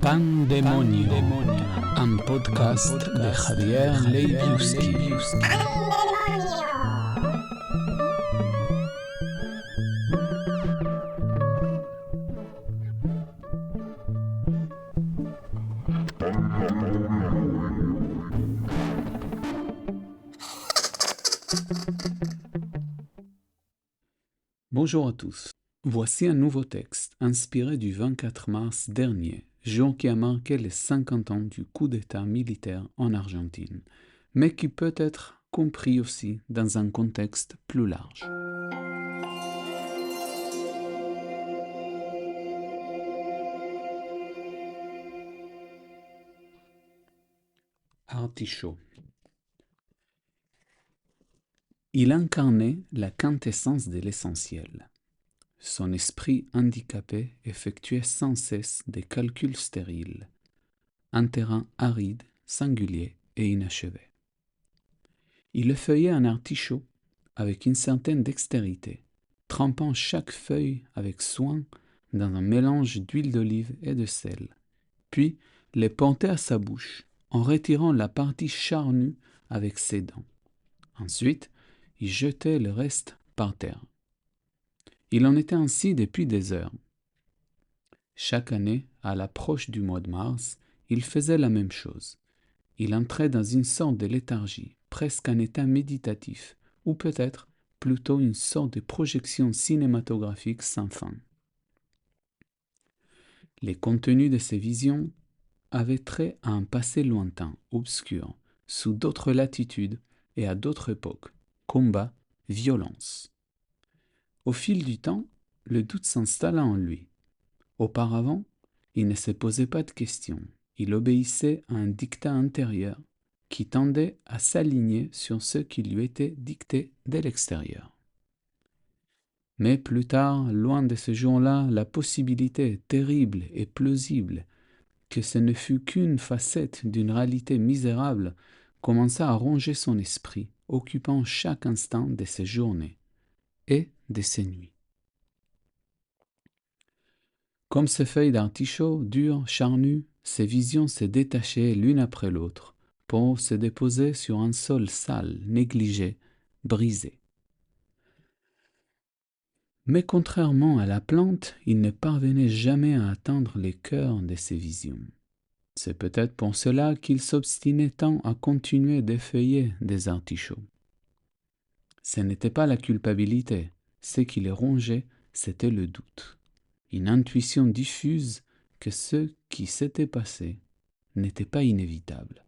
Pandemonio, un podcast de Javier Leibiuski. Bonjour à tous. Voici un nouveau texte inspiré du 24 mars dernier, jour qui a marqué les 50 ans du coup d'État militaire en Argentine, mais qui peut être compris aussi dans un contexte plus large. Artichaut. Il incarnait la quintessence de l'essentiel. Son esprit handicapé effectuait sans cesse des calculs stériles, un terrain aride, singulier et inachevé. Il effeuillait un artichaut avec une certaine dextérité, trempant chaque feuille avec soin dans un mélange d'huile d'olive et de sel, puis les portait à sa bouche en retirant la partie charnue avec ses dents. Ensuite, il jetait le reste par terre. Il en était ainsi depuis des heures. Chaque année, à l'approche du mois de mars, il faisait la même chose. Il entrait dans une sorte de léthargie, presque un état méditatif, ou peut-être plutôt une sorte de projection cinématographique sans fin. Les contenus de ces visions avaient trait à un passé lointain, obscur, sous d'autres latitudes et à d'autres époques, combat, violence. Au fil du temps, le doute s'installa en lui. Auparavant, il ne se posait pas de questions. Il obéissait à un dictat intérieur qui tendait à s'aligner sur ce qui lui était dicté de l'extérieur. Mais plus tard, loin de ce jour-là, la possibilité terrible et plausible que ce ne fût qu'une facette d'une réalité misérable commença à ronger son esprit, occupant chaque instant de ses journées et de ses nuits. Comme ces feuilles d'artichaut, dures, charnues, ces visions se détachaient l'une après l'autre pour se déposer sur un sol sale, négligé, brisé. Mais contrairement à la plante, il ne parvenait jamais à atteindre les cœurs de ces visions. C'est peut-être pour cela qu'il s'obstinait tant à continuer d'effeuiller des artichauts. Ce n'était pas la culpabilité, ce qui les rongeait, c'était le doute. Une intuition diffuse que ce qui s'était passé n'était pas inévitable,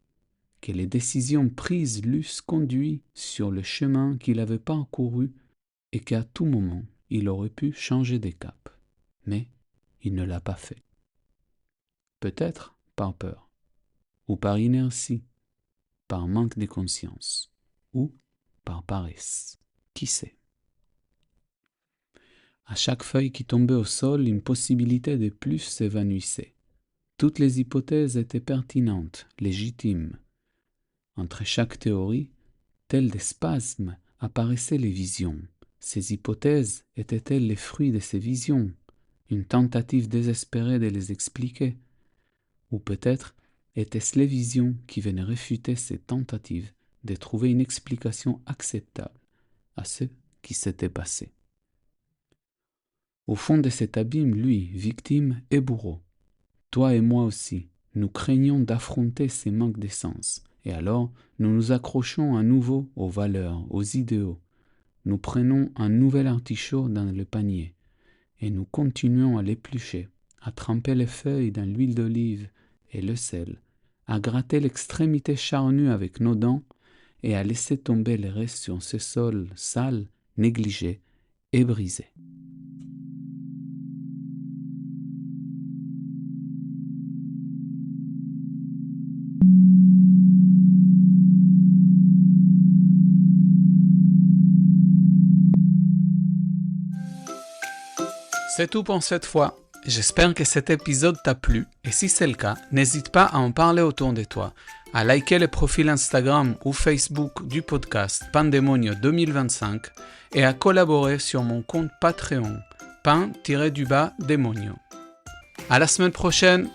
que les décisions prises l'eussent conduit sur le chemin qu'il avait parcouru et qu'à tout moment il aurait pu changer de cap. Mais il ne l'a pas fait. Peut-être par peur, ou par inertie, par manque de conscience, ou par paresse. Qui sait? À chaque feuille qui tombait au sol, une possibilité de plus s'évanouissait. Toutes les hypothèses étaient pertinentes, légitimes. Entre chaque théorie, tels des spasmes, apparaissaient les visions. Ces hypothèses étaient-elles les fruits de ces visions, une tentative désespérée de les expliquer? Ou peut-être étaient-ce les visions qui venaient réfuter ces tentatives de trouver une explication acceptable à ce qui s'était passé? Au fond de cet abîme, lui, victime et bourreau, toi et moi aussi, nous craignons d'affronter ces manques d'essence, et alors nous nous accrochons à nouveau aux valeurs, aux idéaux. Nous prenons un nouvel artichaut dans le panier, et nous continuons à l'éplucher, à tremper les feuilles dans l'huile d'olive et le sel, à gratter l'extrémité charnue avec nos dents, et à laisser tomber les restes sur ce sol sale, négligé et brisé. C'est tout pour cette fois. J'espère que cet épisode t'a plu et si c'est le cas, n'hésite pas à en parler autour de toi, à liker le profil Instagram ou Facebook du podcast Pandemonio 2025 et à collaborer sur mon compte Patreon, pan-demonio. À la semaine prochaine!